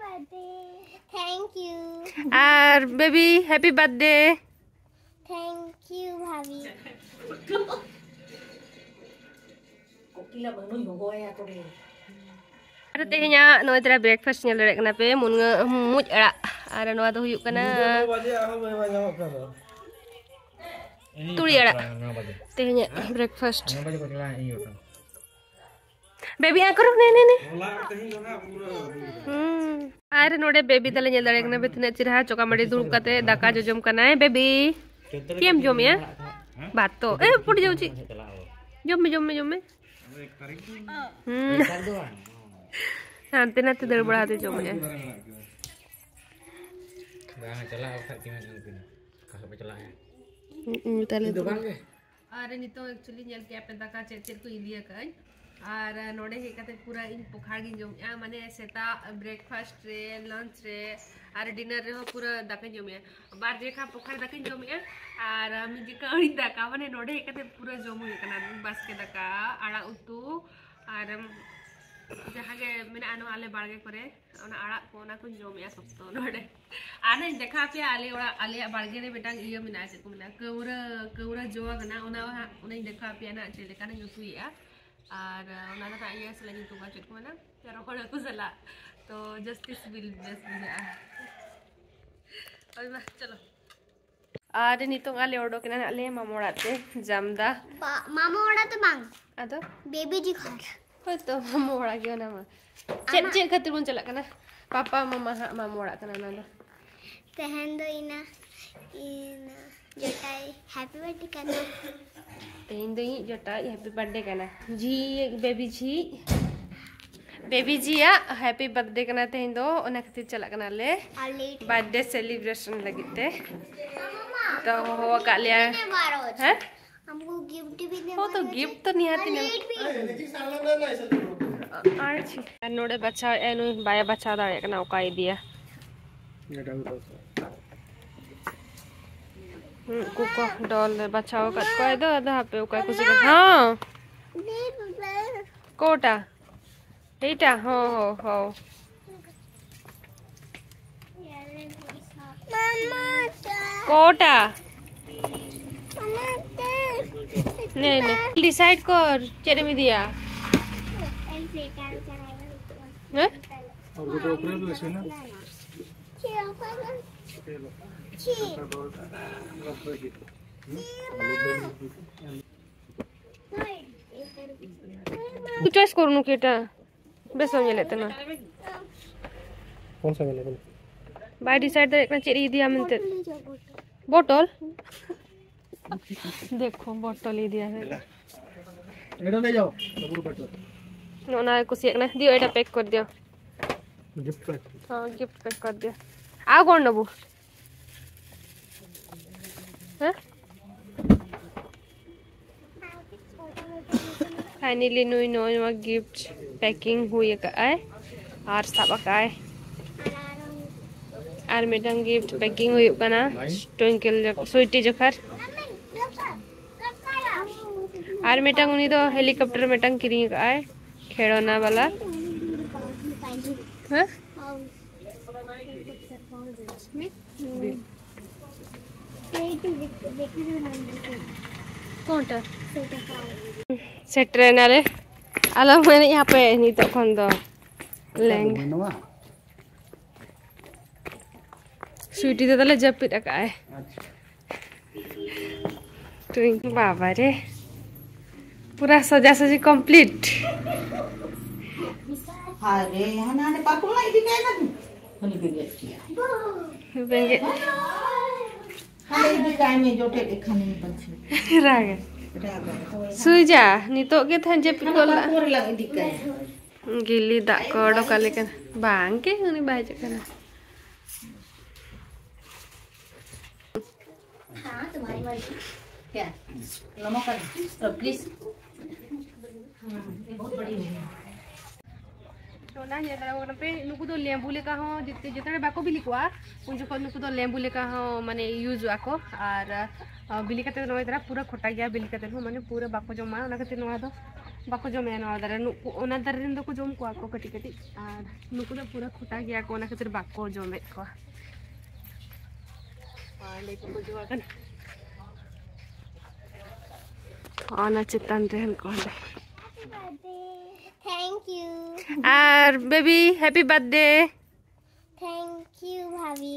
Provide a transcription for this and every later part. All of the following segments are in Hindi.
थैंक यू और baby happy birthday thank you भाभी अरे तेहnya नोय तेरा breakfast nyel rek kana pe mun muj ara ara noa do huyuk kana turi ara तेहnya ब्रेकफास्ट बेबी आ करो ने अरे नोडे बेबी तले nyel rek kana be tina chirha choka madi durup kate daka jojom kana hai baby केम जम या बात तो ए फुट जाउची जम में नाते नाते दर बढ़ाते जो मुझे चला अरे नितो एक्चुअली नेल के पे दाका चेचेर को इलिया कई और नोडे हे कते पूरा इन पोखार गिन जोम या माने सेता ब्रेकफास्ट रे लंच रे और डिनर रे पूरा दाका जोम या बार जे खा पोखार दाका जोम या और मी जे कड़ी दाका माने नोडे हे कते पूरा जोम हुई कना बस के दाका आड़ा उतु और जहाँ के मैंने आनो आले बाड़गे करे ओना आड़ा को ना कुछ जोमिया सबतो नोडे आने देखा पे आले बाड़गे रे बेटा इयो मिना से को मिना कौरा जोआ गना ओना देखा पे ना चले काना युसुया और ओना ता ये से लगी तुगा चट को ना तेरा को को सला तो जस्टिस विल जस्ट बी ओय बा चलो आरे नितो आले ओडो के ना आले मामोड़ाते जामदा मामोड़ा तो मांग अदो बेबी जी खा तो मामोड़ा क्यों ना मा चे खातिर बन चला कना पापा मम्मा मामोड़ा कना ना तहन दो इना जटाई हैप्पी बर्थडे कना तेन दो जटाई हैप्पी बर्थडे कना जी बेबी जी या हैप्पी बर्थडे कना तेन दो ओना खातिर चला कना ले बर्थडे सेलिब्रेशन लगिते तो हो का लिया हैं हमको गिफ्ट भी दे हो तो गिफ्ट तो नहीं आती ना आरची नोडे बच्चा एनु बाया बच्चा दा एकना उकाई दिया कुको डॉल बच्चाओ का कोई दो आधा पे उकाई कुछ हां कोटा एटा हो कोटा नहीं डिसाइड कर चेरे में दिया हैं और वो तो ऊपर भी है ना तू चॉइस करूँ केटा बेस समझ लेते ना कौन सा अवेलेबल बाय डिसाइड दे एकना चेरी दिया मिलते बोतल देखो बोतल ही दिया है एडा ले जाओ डबल बोतल नोना कुछ एकना दियो एटा पैक कर दियो गिफ्ट पैक हां गिफ्ट पैक कर दियो आ कोन नबू हैं फाइनली नो गिफ्ट पैकिंग हुई का है और सब का है और मेडम गिफ्ट पैकिंग हुई कना ट्विंकल स्वीटी जखर और मेटंग उनी तो हेलीकॉप्टर मेटंग किरी का है खेड़ना वाला हैं कोनटा सेट रहना रे अलग मैंने यहाँ पे नहीं तो कौन दो लेंग स्वीटी तो तले जब पिटा का है ट्विंक बाबा रे पूरा सजा सजी कंप्लीट अरे हना ने पापा लाई दी काय ना हनी बेगे बेंगे हनी दी काय में जोटे खाने में पंछी रागे सुजा नितो के था जे पिकोला पूरा लगी दी काय गिली दा कोडो काले kan bang ke ngani baca kana हां तुम्हारी मर्जी क्या नमक कर प्लीज बहुत बड़ी है तो ना ये तरह वगैरह पे नुकु तो लेंबू लेका हो जितने जितने बाको बिली को उन जो कौन नुकु तो लेंबू लेका हो माने यूज आको और बिली का तेल नोए तरह पूरा खोटा गया बिली का तेल हो माने पूरा बाको जो मार ना का तेल नोआ तो बाको जमे ना दारे नुकु ओना दारे रेन दको जम को कटी कटी और नुकु दो पूरा खुटा गया को ओना खातिर बाको जमे को और ले को जो आकन ओना चितान रहन को थैंक यू और baby happy birthday thank you भाभी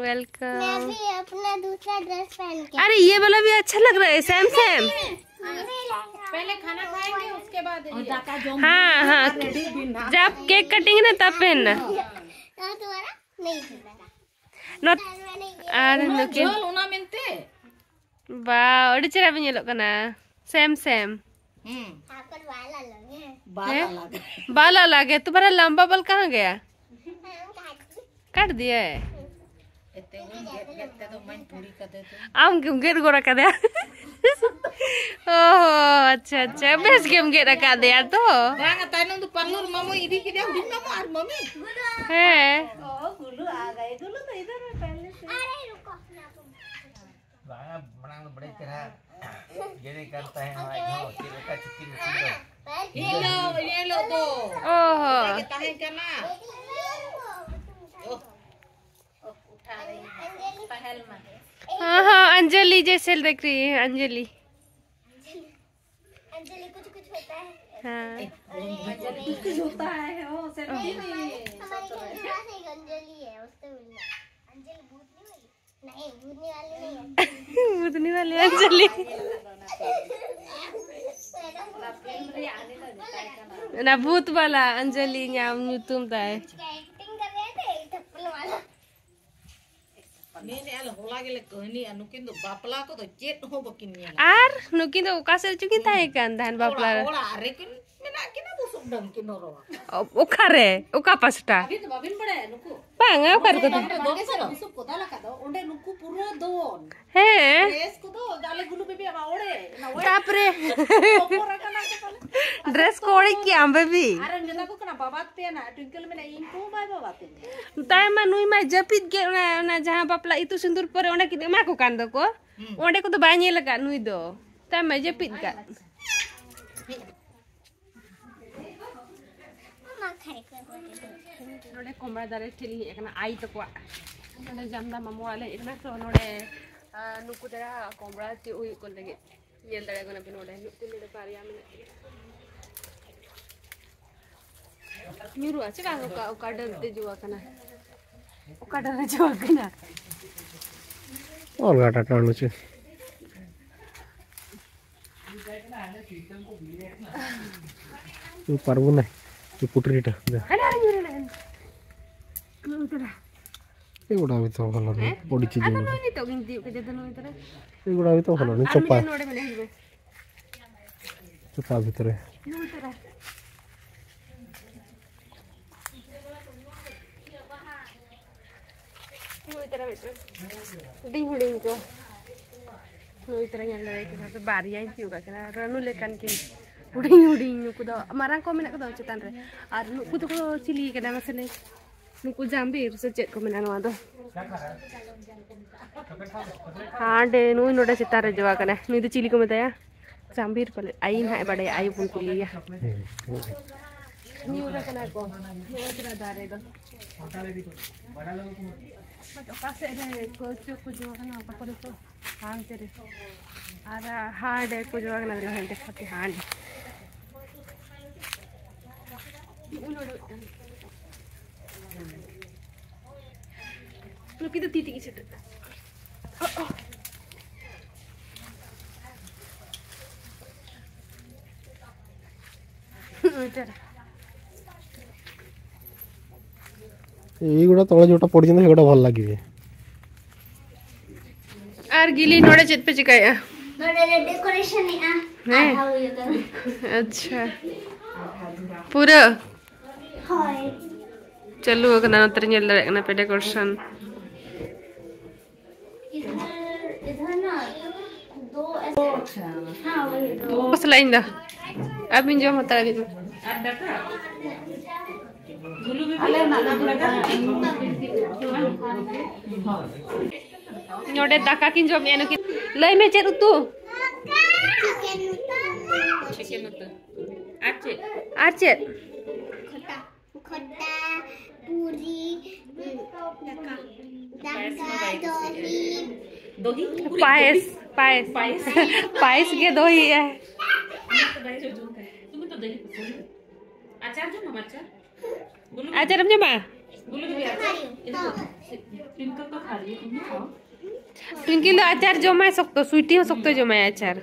वेलकम मैं भी अपना दूसरा ड्रेस पहन के अरे ये वाला भी अच्छा लग रहा है सेम सेम पहले खाना खाएंगे उसके बाद हाँ हाँ जब केक कटिंग ना तब पहनना तुम्हारा नहीं नॉट अरे नुके उना मिलते वाह ओडी चेहरा भी nyelok kana सेम सेम आपका वाला लगे बाल अलग है तुम्हारा लंबा बाल कहाँ गया काट दिया है आम क्यों गेट गोरा कर दिया ओह अच्छा अच्छा बेस गेम गेट रखा दिया तो बांगा ताइनो तो पार्लर मामू इदी के दिया उड़ी मामू और मम्मी है गुल्लू आ गए गुल्लू तो इधर है पहले से अरे रुको बांगा बना बड़े तरह ये करता है हमारा घर के का चिट्ठी में ये लो तो ओह कहता है क्या ना उठा रही पहल में हाँ हाँ अंजलि जैसे देख रही है अंजलि अंजलि कुछ कुछ होता है हाँ कुछ होता है वो हमारे सेल्फी घर से एक अंजलि है उससे मिलना अंजलि भूतनी वाली नहीं भूतनी वाली नहीं है भूतनी वाली अंजलि ना भूत वाला अंजलि नाम तुम ताए एक्टिंग कर रहे थे थप्पड़ वाला ने आल होला गेले कहनी अनुकिन तो बापला को तो चेत हो बकिन ने आर नुकिन तो उका से चुकी ताए kan dahan bapla ओला अरे किन मेना किना बुसुक डंग किन रो uka re uka pasta अभी तो बाबिन पड़े नुकु bang ukar ko दो से बुसुक को दाला का दो ओंडे नुकु पुरो दोन he ड्रेस को दो दाले गुलु बेबी अब ओड़े ना ओए tapre पोरा का ना के dress ko ori ki am baby अरे नेला को कना बाबाते ना ट्विंकल में ना इनको बाय बाबाते ताय ma nui ma japit ge na jahan bapla itu sindur pore onde ki ma ko kan do ko onde ko to ba nyel ka nui do tay ma japit ka मम्मा खाने को नोडे कोमड़ा दारे ठेली एकना आई तो को नोडे जमदा मामू वाले एकना तो नोडे नुकु तेरा कोमड़ा ती उई को लगे येल दारे गना पे नोडे नुकु नोडे पारिया में न्यूरु आचे बा का डर ते जुआ कना का डर जुआ कना और गाटा टाणु छे तू पारबो ना तू पुटरीटा अरे अरे न्यूरु ना तेरा एगुड़ा भी तो भलो नहीं बड़ी चीज आना नहीं तो गिनती के दे नो तेरा एगुड़ा भी तो भलो नहीं चोपा नोडे में हिबे चोपा भीतर न्यू तेरा Ding huding ko. No itra yang lagi kita tu baria itu juga kena ranu lekan ke huding nuku dah marang ko menak ko dah cetan re. Ar nuku tu ko cili kena masane. Nuku jambir secet ko menak no ado. हाँ डे नू नोड़ा चितारे जवा कने नू तो चिली को मत या जंबीर पले आई ना बड़े आई पुन कुलिया न्यू रा कना को नोड़ा दारे दो बट कासे रे को जवा कना पकड़ तो हां तेरे आरा हां डे को जवा कना रे हंटे खाते हां नु कितो तीती की छट एगुड़ा तळे जोटा पड़ी जंदा हेगुड़ा भल लागिबे आर गिली नोड़े चित पे चिकाया नोड़े डेकोरेशन है आधा हो गया अच्छा पूरा हाय चलो कना तरंजल ना पे डेकोरेशन इधर ना दो ऐसे हां वही दो बस लाइन दा अब इन जो मत अभी नोड़े दाका किन जो मेनु की लई में चेत उतु चिकन उतु आचे खट्टा खट्टा पूरी दही पायस पायस पायस के दही है आचार हम जमा ट्विंकल आचार जमा सकते स्वीटी हो सकते जमा आचार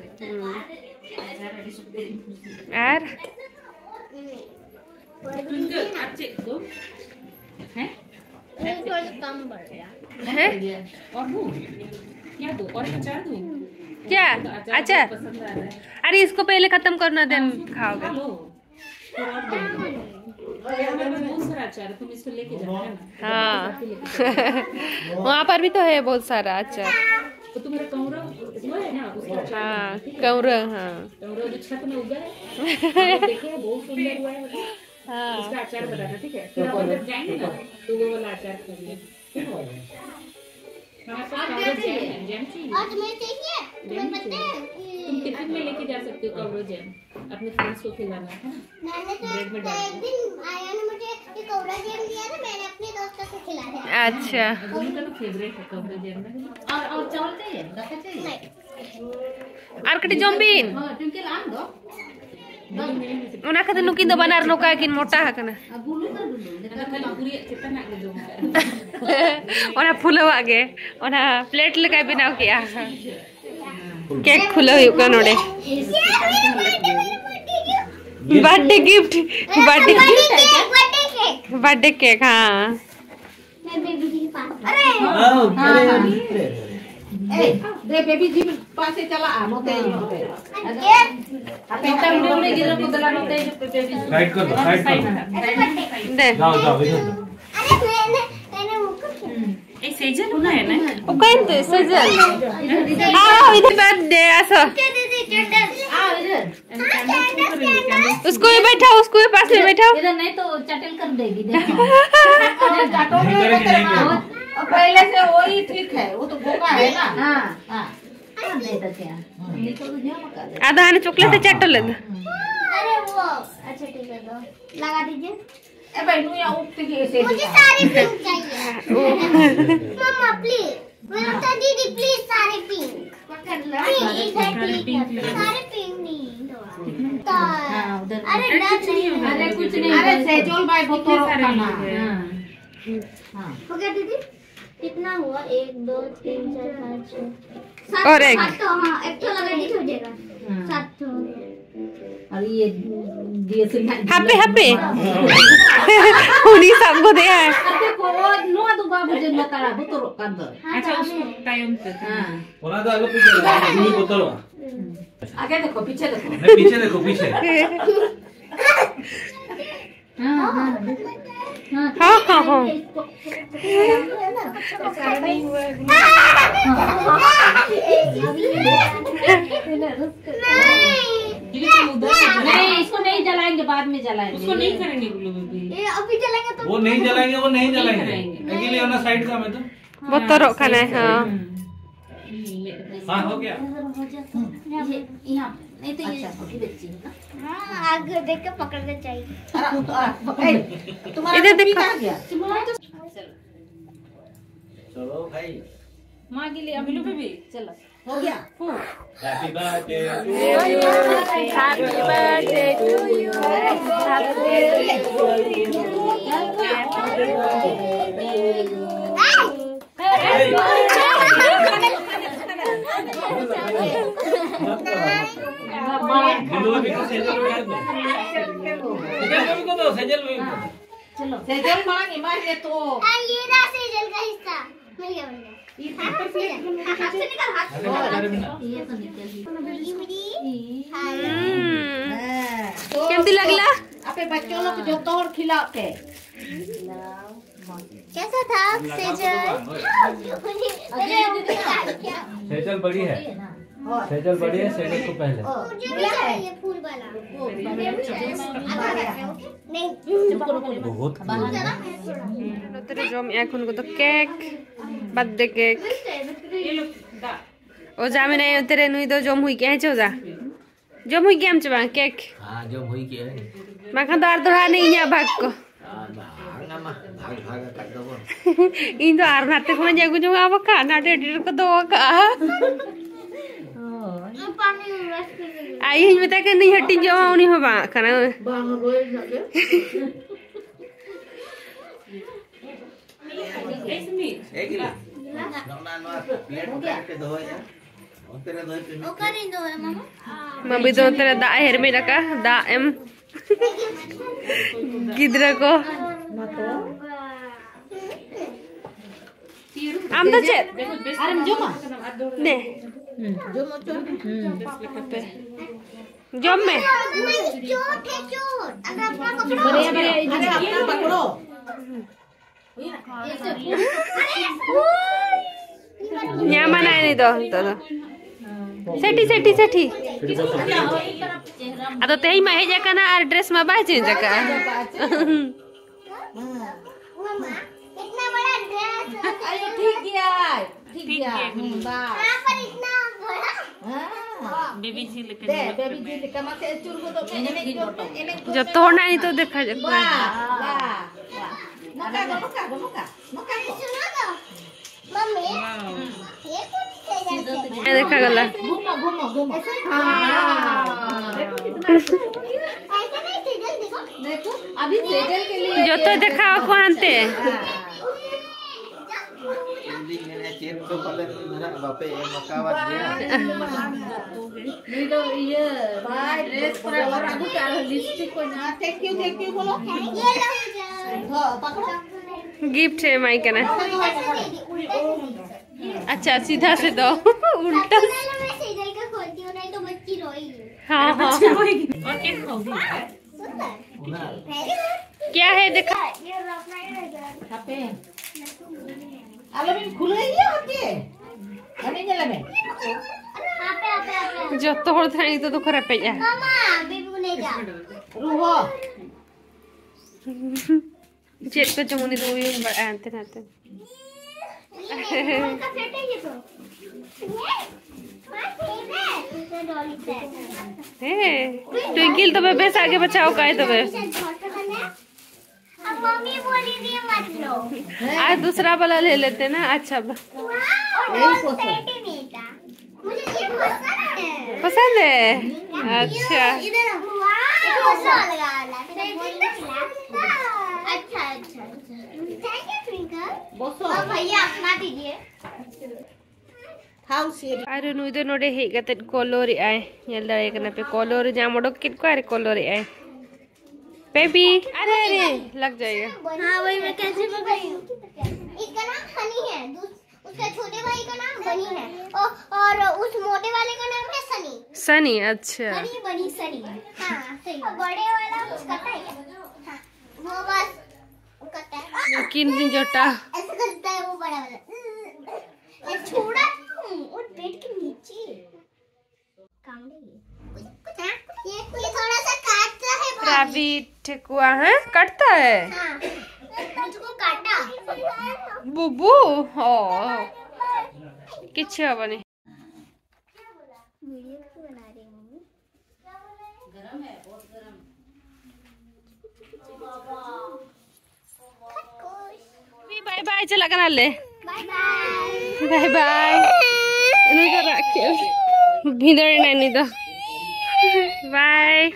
यार कम बढ़ गया है क्या अच्छा अरे इसको पहले खत्म करना देन खाओगे हाँ वहाँ पर भी तो है बहुत सारा अचार हाँ कौरा हाँ हाँ उसका अचार बताना ठीक है फिर आप जब जाएंगे ना तो वो वाला अचार करिए हमारे पास कवरो जैम है जैम चाहिए और तुम्हें चाहिए तुम्हें पता है तुम टिफिन में लेके जा सकते हो कवरो जैम अपने फ्रेंड्स को खिलाना है मैंने तो ब्रेड में डाल एक दिन आया ने मुझे ये कौड़ा जैम दिया था मैंने अपने दोस्तों को खिलाया अच्छा उनका तो फेवरेट है कवरो जैम ना और चावल चाहिए रखा चाहिए आरकटी जम्बिन ट्विंकल आम दो उना खातिर नुकिन दो बनार नोका किन मोटा हकना बुलू कर बुलू खाली पूरी कितना ना दो ओना फुलो आगे ओना प्लेट लगा बनाओ किया केक खुलो हुई का नोडे बर्थडे गिफ्ट बर्थडे केक हाँ मैं बेबी के पास दे बेबी जी पास से चला आ मोते मोते बेटा वीडियो में गिरा को दला नोते बेबी साइड कर दो साइड कर दे जाओ जाओ इधर अरे मैंने मुझको ए सेजन होना है ना ओ कौन थे सजल आओ इधर बर्थडे आसो दीदी चटल आ इधर उसको ही बैठाओ उसको ही पास में बैठाओ इधर नहीं तो चटल कर देगी देखो अरे काटो पहले से वही ठीक है वो तो भूखा है ना हां हां नहीं तो क्या निकल गया मका दे आधा आने चॉकलेट चाटो ले अरे वो अच्छा ठीक है दो लगा दीजिए ए भाई नु या उठती के ऐसे मुझे सारे पिंक चाहिए मम्मा प्लीज तो दीदी प्लीज सारे पिंक पकड़ लो सारे पिंक नहीं हां उधर अरे डर नहीं अरे कुछ नहीं अरे सेजोल भाई बोतल खाना हां हो गया दीदी कितना हुआ 1 2 3 4 5 6 और एक। 7 तो हाँ एक तो लगा दीजिए हो जाएगा 7 तो और ये दिए से हैप्पी हैप्पी उन्हीं सबको दिया है अरे को नो तो बाबू जन बताड़ा बोतल कर दो अच्छा उसको टाइम पे हां बोला तो आलो पीछे दूरी बोतल आगे देखो पीछे देखो नहीं पीछे देखो पीछे हां हां हाँ हाँ हाँ नहीं इसको नहीं जलाएंगे बाद में जलाएंगे उसको नहीं करेंगे ये अभी चलेंगे तो वो नहीं जलाएंगे एक्चुअली ना साइड का मैं तो बहुत तो रोकना है हाँ हाँ हो गया यहाँ नहीं तो ये छोटी बच्ची है ना हाँ आगे देख के पकड़ना चाहिए तुम्हारा इधर देखो। कहाँ गया चलो भाई माँ के लिए अभी भी चलो हो गया happy birthday happy birthday to you Billu भी को सेजल उड़ा दो सेजल को दो सेजल भी को चलो सेजल मांगे मांगे तो ये रहा सेजल का हिस्सा मिल गया हाथ से निकाल हाथ से ये तो निकल केमती लगला अपने बच्चों लोग जो तोड़ खिलाते कैसा था सेजल सेजल बड़ी है सेजल बड़ी है सेजल को पहले मुझे भी चाहिए फूल वाला नहीं बहुत तेरे जो এখন কত কেক বার্থডে কেক ও জামে নাই তেরে নুই তো জম হুই কে হেছো যা জম হুই কে আমছে বা কেক हाँ जो भई के माखा दार दोड़ा नहीं या भाग को ना मा भाग कर दो इन तो आर नाते को जागु जो आवा का नाटे एडिटर को दो का आई हिं बता के नहीं हटी जो उनी हो बा खाना बांग रोए जाके एक गिला नौना नो प्लेट के दो या तेरे दो पे ओकरी दो है मामा मम्मी तो तेरे दा हेर में रखा दा एम गिद्रा को आम तो चेत अरे जो मा ने जो मो चो जम में चोट है चोट अगर अपना पकड़ो अरे अपना पकड़ो यहाँ मना नहीं तो सेठी सेठी सेठी अतो तेही में हे जका ना ड्रेस में बाजे जका मम्मा इतना बड़ा ड्रेस अरे ठीक गया यहाँ पर इतना बड़ा बेबी जी लेके दे बेबी जी लिखा मत चुर को तो मैंने जब तोड़ना नहीं तो देखा जका वाह वाह मका मका सुनो तो मम्मी ये कुछ मैं देखा गला घूमो घूमो घूमो ऐसा नहीं सीरियल देखो देखो अभी सेजल के लिए जो तो देखा को आनते दिन मैंने चेन तो पकड़ मेरा बापे मकावत गया नहीं तो ये भाई ड्रेस पर और आगू क्या लिपस्टिक को ना थैंक यू बोलो ये लो हां पकड़ो गिफ्ट है माई का ना अच्छा सीधा से दो उल्टा मैं सीरियल का खोलती हूँ नहीं तो बच्ची रोएगी हाँ हाँ और क्या खाओगी क्या है देखा ये रखना ही रहेगा खापे आलमीन खुल गई है होती नहीं जला में आप जो तोड़ था नहीं तो खराब पे जा मामा बेबी ले जा रूहो जेट को जमुनी दो ये आते नाते ये का सेट है ये तो ये माय फेवरेट डॉली सेट हे ट्विंकल तो बेस आगे बचाओ काहे तो बे अब मम्मी बोली थी मत लो आज दूसरा वाला ले लेते ना अच्छा और डॉल सेट ही नहीं था मुझे ये पसंद पसंद है है अच्छा इधर वाह लगा अच्छा थैंक यू ट्विंकल बोसो अब भैया अपना दीजिए हाउस ये अरे नु इधर नोडे हे गते कोलोरी आए यल्ला एक ना पे कोलोरी जाम ओडो किट को अरे कोलोरी आए बेबी अरे अरे लग जाएगा हाँ वही मैं कैसे बताई एक का नाम हनी है उसका छोटे भाई का नाम बनी है और उस मोटे वाले का नाम है सनी सनी अच्छा हनी बनी सनी हाँ सही बड़े वाला उसका है हाँ, वो बस करता है किन दिन जोटा ऐसा करता है वो बड़ा वाला ये छोड़ा और पेट के नीचे काम ये थोड़ा सा काटता है रावी ठेकुआ है कटता है हाँ मुझको काटा बुबू हो किछ हबनी वीडियो क्यों बना रही है मम्मी गरम है बहुत गरम बाय बाय चला करा ले बाय बाय बाय बाय इनको रखे भीतर नहीं तो बाय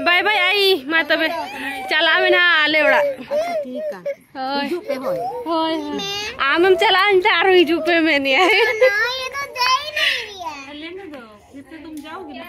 बाय बाय आई मा तबे चला में ना आले बड़ा ठीक है होय पे होय होय आम चला तारो ही जुपे में नहीं आए ना ये तो दे ही नहीं रही है लेने दो फिर से तुम जाओगी ना